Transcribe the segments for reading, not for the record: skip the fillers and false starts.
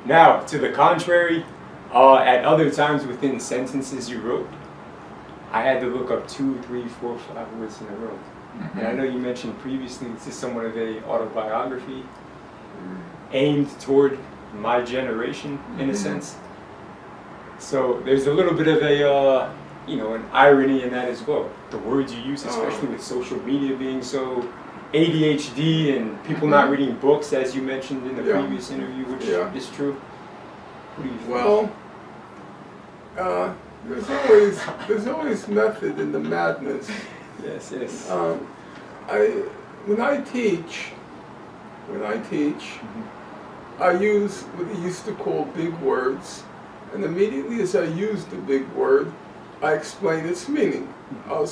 Now, to the contrary, at other times within sentences you wrote, I had to look up 2, 3, 4, 5 words in a row. Mm-hmm. And I know you mentioned previously this is somewhat of a autobiography aimed toward my generation, in a sense. So there's a little bit of a, an irony in that as well. The words you use, especially with social media being so ADHD and people not reading books, as you mentioned in the previous interview, which is true. What do you think? Well, there's always method in the madness. Yes, yes. When I teach, I use what they used to call big words, and immediately as I use the big word, I explain its meaning. I'll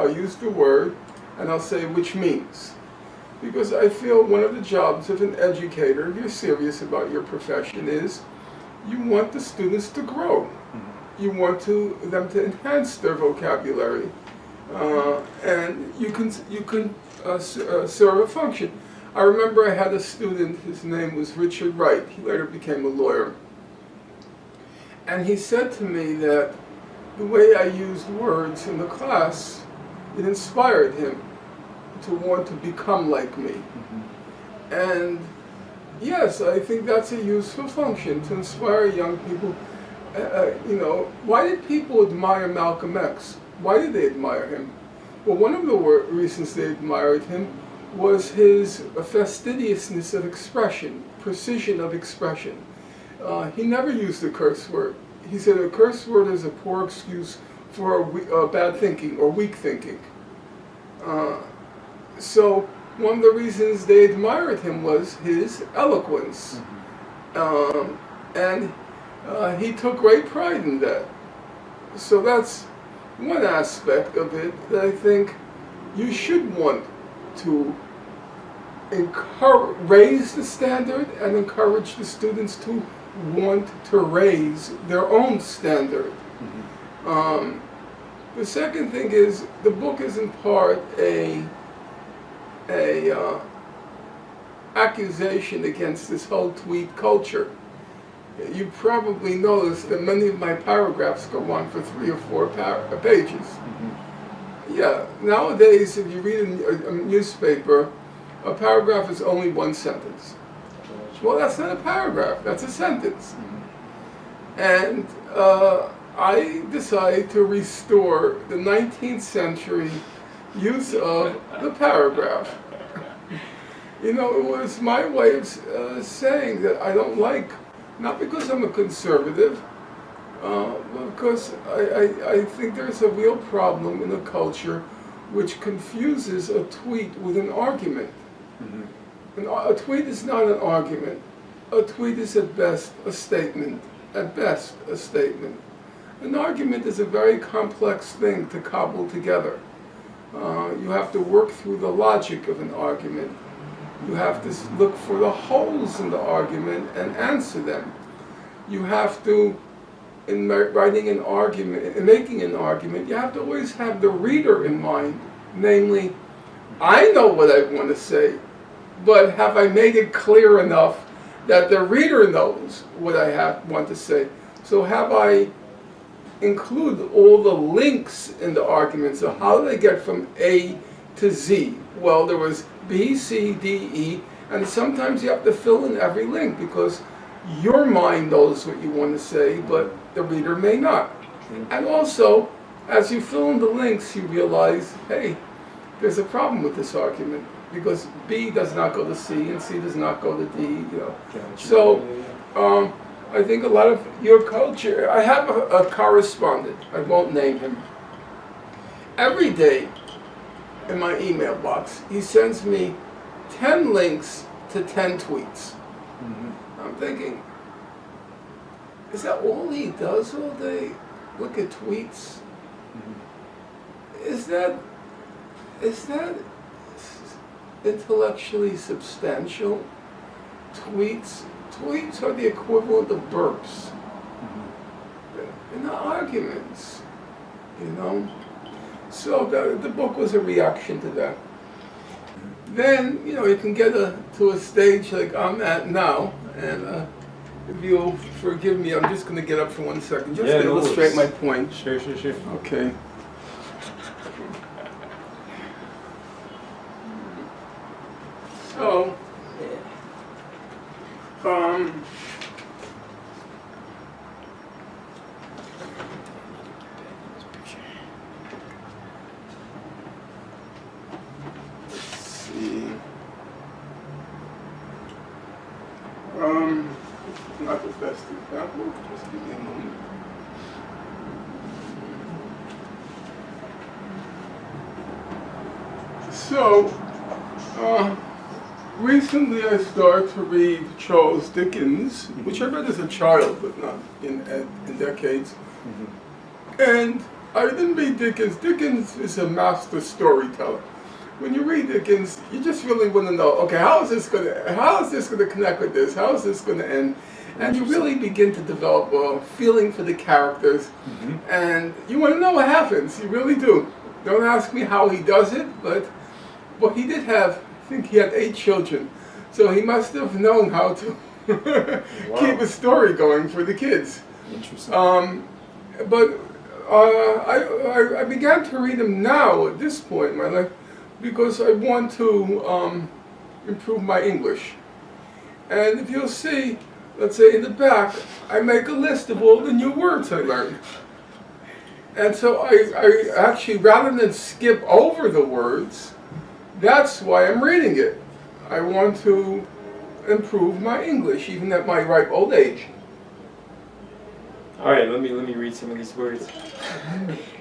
use the word, and I'll say which means. Because I feel one of the jobs of an educator, if you're serious about your profession, is you want the students to grow. You want them to enhance their vocabulary, and you can serve a function. I remember I had a student, his name was Richard Wright, he later became a lawyer, and he said to me that the way I used words in the class, it inspired him to want to become like me. And yes, I think that's a useful function, to inspire young people. Why did people admire Malcolm X? Why did they admire him? Well, one of the reasons they admired him was his fastidiousness of expression, precision of expression. He never used a curse word. He said a curse word is a poor excuse for bad thinking or weak thinking. So one of the reasons they admired him was his eloquence. And he took great pride in that. So that's one aspect of it that I think you should want to raise the standard and encourage the students to want to raise their own standard. The second thing is the book is in part a accusation against this whole tweet culture. You probably noticed that many of my paragraphs go on for 3 or 4 pages. Yeah, nowadays if you read a newspaper, a paragraph is only 1 sentence. Well, that's not a paragraph, that's a sentence. And I decided to restore the 19th century use of the paragraph. It was my way of saying that I don't like, not because I'm a conservative, but because I think there's a real problem in a culture which confuses a tweet with an argument. A tweet is not an argument. A tweet is at best a statement. At best, a statement. An argument is a very complex thing to cobble together. You have to work through the logic of an argument. You have to look for the holes in the argument and answer them. You have to, in writing an argument, in making an argument, you have to always have the reader in mind. Namely, I know what I want to say, but have I made it clear enough that the reader knows what I want to say? So have I include all the links in the argument? So how do they get from A to Z? Well, there was B, C, D, E, and sometimes you have to fill in every link because your mind knows what you want to say, but the reader may not. And also, as you fill in the links, you realize, hey, there's a problem with this argument because B does not go to C and C does not go to D. So I think a lot of your culture, I have a correspondent, I won't name him. Every day in my email box, he sends me 10 links to 10 tweets. I'm thinking, is that all he does all day? Look at tweets? Is that intellectually substantial? Tweets are the equivalent of burps. They're not arguments, So the book was a reaction to that. Then, you can get to a stage like I'm at now, and if you'll forgive me, I'm just going to get up for 1 second, just Yeah, to no illustrate worries. my point. Sure. Okay. So, let's see. Not the best example. Just give me a moment. So, recently I started to read Charles Dickens, which I read as a child, but not in decades. And I didn't read Dickens. Dickens is a master storyteller. When you read Dickens, you just really want to know, okay, how is this gonna connect with this? How is this gonna end? And you really begin to develop a feeling for the characters, and you want to know what happens. You really do. Don't ask me how he does it, but he did have, I think he had 8 children, so he must have known how to keep a story going for the kids. Interesting. But I began to read him now at this point in my life because I want to improve my English. And if you'll see, let's say in the back, I make a list of all the new words I learned. And so I actually, rather than skip over the words, that's why I'm reading it. I want to improve my English, even at my ripe old age. All right, let me read some of these words.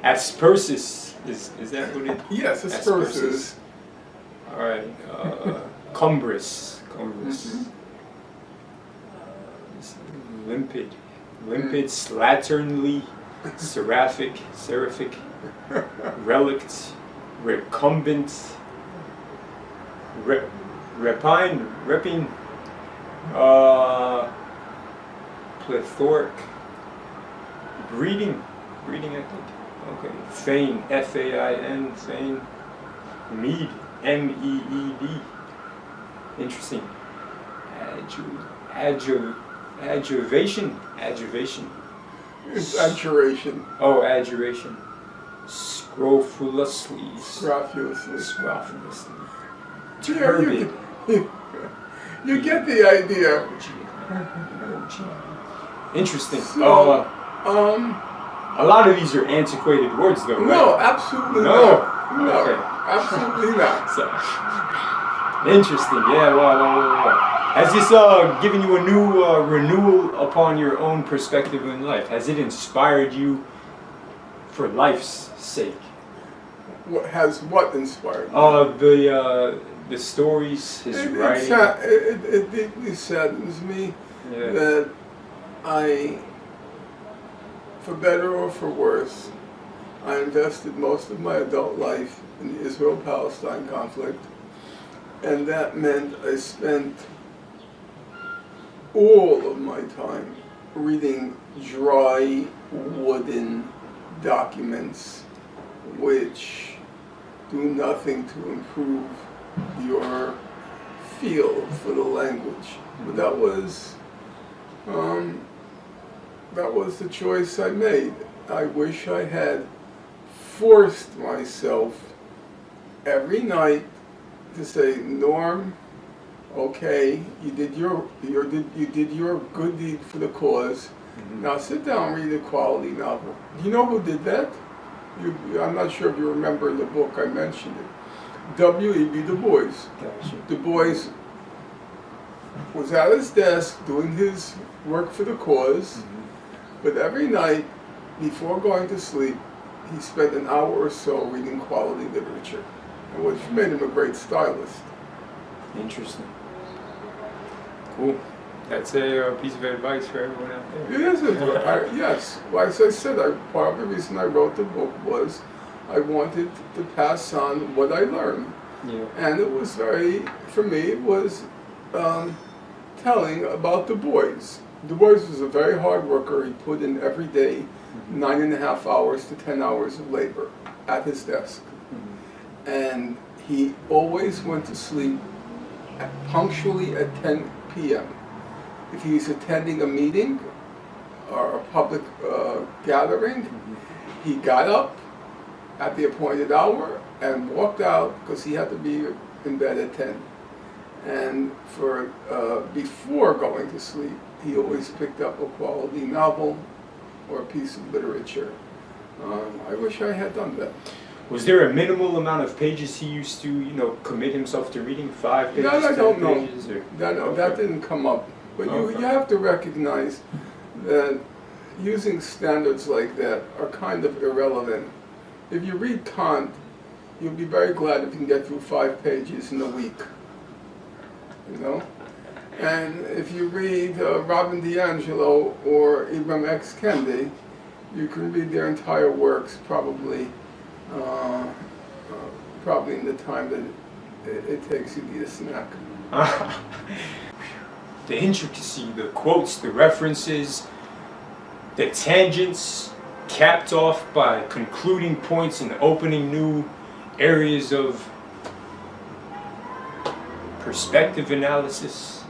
Aspersus is that what it? Yes, aspersus. All right, cumbrous. Limpid, slatternly, seraphic, relict, recumbent, repping, plethoric, breeding I think. Okay, fain, F-A-I-N, fain, mead, M-E-E-D. Interesting. Adjuvation. It's adjuration. Oh, adjuration. Scrofulously. Turbid. You get the idea. Interesting. So, a lot of these are antiquated words, though, right? No, absolutely not. No, okay. Absolutely not. So, interesting. Yeah. Wow. Has this given you a new renewal upon your own perspective in life? Has it inspired you for life's sake? What inspired? The stories, his writing. It deeply saddens me that I, for better or for worse, I invested most of my adult life in the Israel-Palestine conflict, and that meant I spent all of my time reading dry, wooden documents which do nothing to improve your feel for the language. But that was the choice I made. I wish I had forced myself every night to say, Norm, okay, you did your good deed for the cause. Now sit down and read a quality novel. Do you know who did that? I'm not sure if you remember the book, I mentioned it. W.E.B. Du Bois. Gotcha. Du Bois was at his desk doing his work for the cause, but every night before going to sleep, he spent an hour or so reading quality literature, which made him a great stylist. Interesting. Cool. That's a piece of advice for everyone out there. It is. Yes. Well, as I said, part of the reason I wrote the book was I wanted to pass on what I learned. Yeah. And it was for me, it was telling about Du Bois. Du Bois was a very hard worker. He put in every day 9.5 hours to 10 hours of labor at his desk. And he always went to sleep punctually at 10 p.m. if he's attending a meeting or a public gathering, he got up at the appointed hour and walked out because he had to be in bed at 10. And for before going to sleep, he always picked up a quality novel or a piece of literature. I wish I had done that. Was there a minimal amount of pages he used to, commit himself to reading? 5 pages? That I don't know. Pages, or? That didn't come up. But you have to recognize that using standards like that are kind of irrelevant. If you read Kant, you'll be very glad if you can get through 5 pages in a week. And if you read Robin DiAngelo or Ibram X. Kendi, you can read their entire works probably in the time that it takes you to eat a snack. The intricacy, the quotes, the references, the tangents, capped off by concluding points and opening new areas of perspective analysis.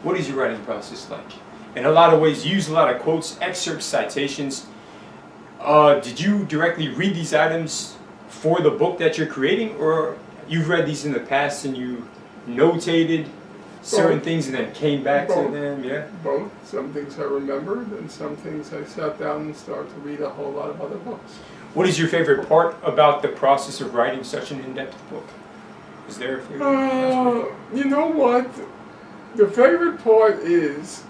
What is your writing process like? In a lot of ways, you use a lot of quotes, excerpts, citations. Did you directly read these items for the book that you're creating, or you've read these in the past and you notated certain things and then came back to them? Yeah. Both. Some things I remembered, and some things I sat down and started to read a whole lot of other books. What is your favorite part about the process of writing such an in-depth book? Is there a favorite? You know what? The favorite part is,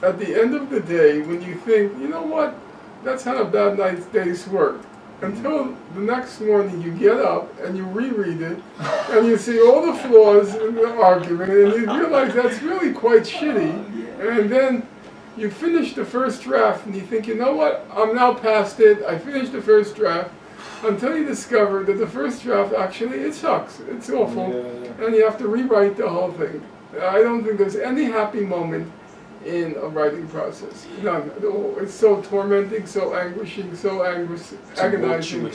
at the end of the day, when you think, you know what, that's not a bad day's work. Until the next morning you get up and you reread it and you see all the flaws in the argument and you realize that's really quite shitty. And then you finish the first draft and you think, you know what, I'm now past it, I finished the first draft, until you discover that the first draft actually, it sucks, it's awful, and you have to rewrite the whole thing. I don't think there's any happy moment in a writing process. None. It's so tormenting, so anguishing, so agonizing.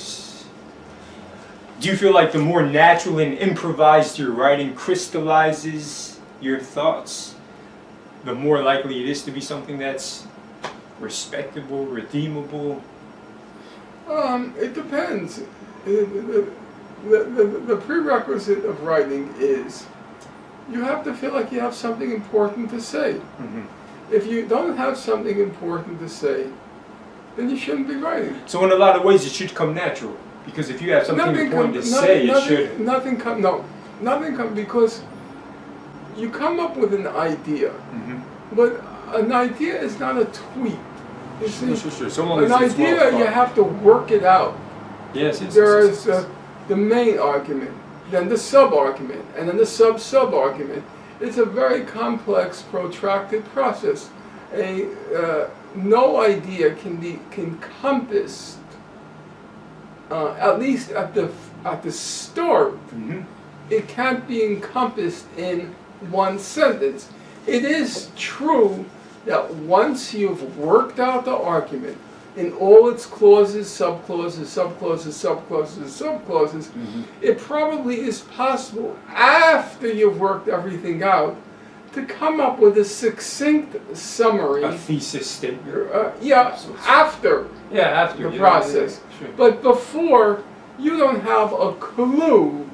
Do you feel like the more natural and improvised your writing crystallizes your thoughts, the more likely it is to be something that's respectable, redeemable? It depends. The prerequisite of writing is you have to feel like you have something important to say. Mm-hmm. If you don't have something important to say, then you shouldn't be writing. So in a lot of ways it should come natural, because if you have something important to say, it should... Nothing comes, because you come up with an idea, but an idea is not a tweet. Sure. So an idea, you have to work it out. Yes. There is the main argument, then the sub-argument, and then the sub-sub-argument. It's a very complex, protracted process. No idea can be encompassed, at least at the start. It can't be encompassed in one sentence. It is true that once you've worked out the argument in all its clauses, subclauses, subclauses, subclauses, subclauses, it probably is possible, after you've worked everything out, to come up with a succinct summary. A thesis statement. After the process. Sure. But before, you don't have a clue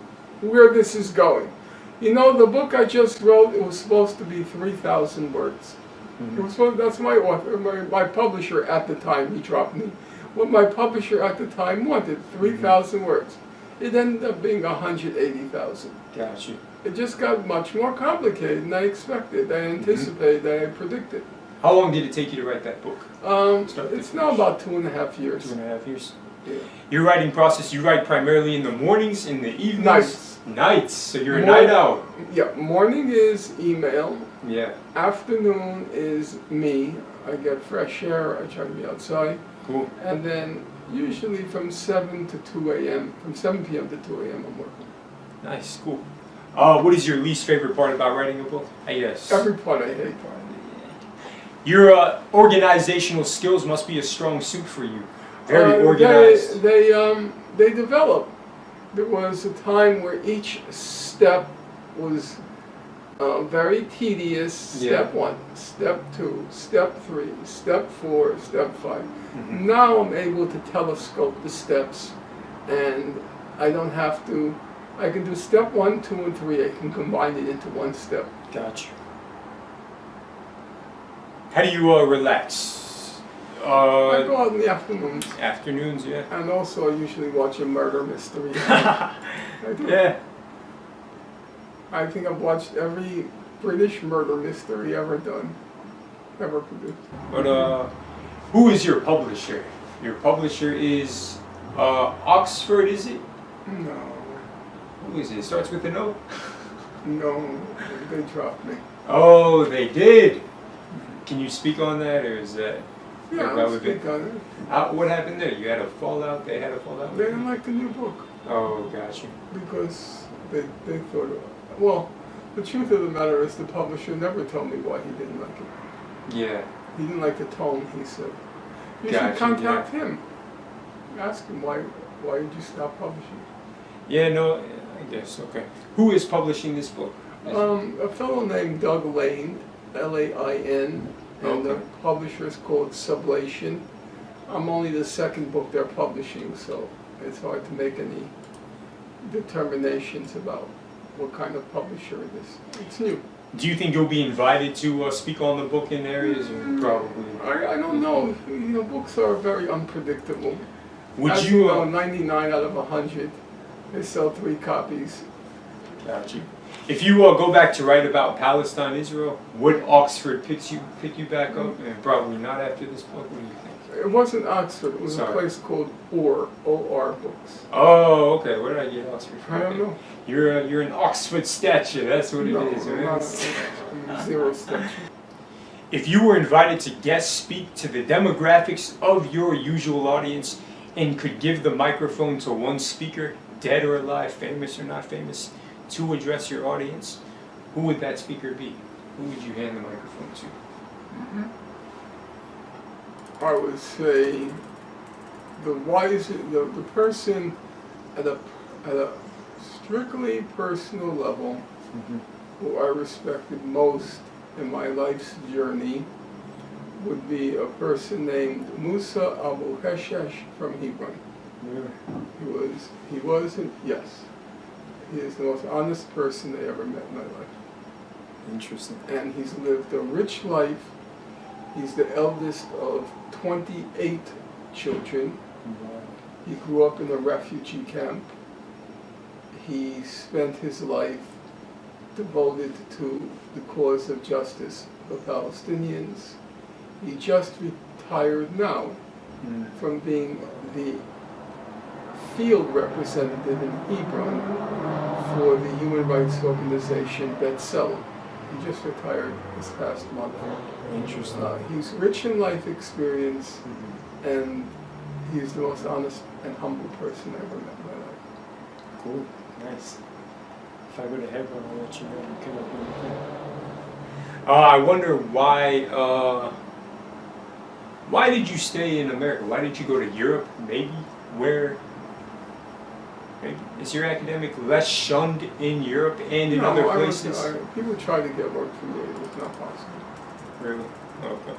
where this is going. You know, the book I just wrote, it was supposed to be 3,000 words. That's my author, my publisher at the time. He dropped me. What my publisher at the time wanted, 3,000 words. It ended up being 180,000. Gotcha. It just got much more complicated than I expected, I anticipated, than I predicted. How long did it take you to write that book? It's now about 2.5 years. 2.5 years? Yeah. Your writing process, you write primarily in the mornings, in the evenings? Nights. Nights, so you're a night owl. Yeah, morning is email. Yeah. Afternoon is me. I get fresh air, I try to be outside. Cool. And then usually from 7 to 2 a.m., from 7 p.m. to 2 a.m. I'm working. Nice, cool. What is your least favorite part about writing a book? Yes. Every part I hate. Your organizational skills must be a strong suit for you. Very organized. They develop. There was a time where each step was Very tedious. Yeah. Step 1, step 2, step 3, step 4, step 5. Mhm. Now I'm able to telescope the steps, and I don't have to. I can do step 1, 2, and 3. I can combine it into one step. Gotcha. How do you relax? I go out in the afternoons, Afternoons, yeah. and also I usually watch a murder mystery. I do. Yeah. I think I've watched every British murder mystery ever done, ever produced. But who is your publisher? Your publisher is Oxford, is it? No, Who is it? It starts with an O. no, they dropped me. Oh, they did. Can you speak on that, or is that? Yeah, that I'll would be- speak on it. What happened there? You had a fallout. They had a fallout. They didn't like the new book Oh, gotcha. because they thought, well, the truth of the matter is the publisher never told me why he didn't like it. Yeah. He didn't like the tone, he said. You Gotcha, should contact him. Ask him why did you stop publishing? Yeah. No. I guess. Okay. Who is publishing this book? A fellow named Doug Lane, Lain, and the Okay. publisher is called Sublation. I'm only the second book they're publishing, so it's hard to make any determinations about what kind of publisher it is. It's new. Do you think you'll be invited to speak on the book in areas, or probably? I don't know. You know, books are very unpredictable. Would As you? you know, 99 out of 100, they sell 3 copies. Gotcha. If you go back to write about Palestine, Israel, would Oxford pick you back up? And probably not after this book. What do you think? It wasn't Oxford. It was Sorry. a place called O-R Books. Oh, okay. Where did I get Oxford from? I don't know. You're an Oxford statue. That's what No, it is, I'm right? not zero statue. If you were invited to guest speak to the demographics of your usual audience and could give the microphone to one speaker, dead or alive, famous or not famous, to address your audience, who would that speaker be? Who would you hand the microphone to? I would say the person at a strictly personal level who I respected most in my life's journey would be a person named Musa Abu Heshesh from Hebron. Yes, he is the most honest person I ever met in my life. Interesting. And he's lived a rich life. He's the eldest of 28 children. He grew up in a refugee camp. He spent his life devoted to the cause of justice for Palestinians. He just retired now from being the field representative in Hebron for the human rights organization B'Tselem. He just retired this past month. Interesting. He's rich in life experience, and he's the most honest and humble person I ever met in my life. Cool. Nice. If I go to Hebron, I'll let you know. You come up with anything. I wonder why did you stay in America? Why did you go to Europe? Maybe is your academic less shunned in Europe and in other places? People try to get work for me. It was not possible. Really? Okay.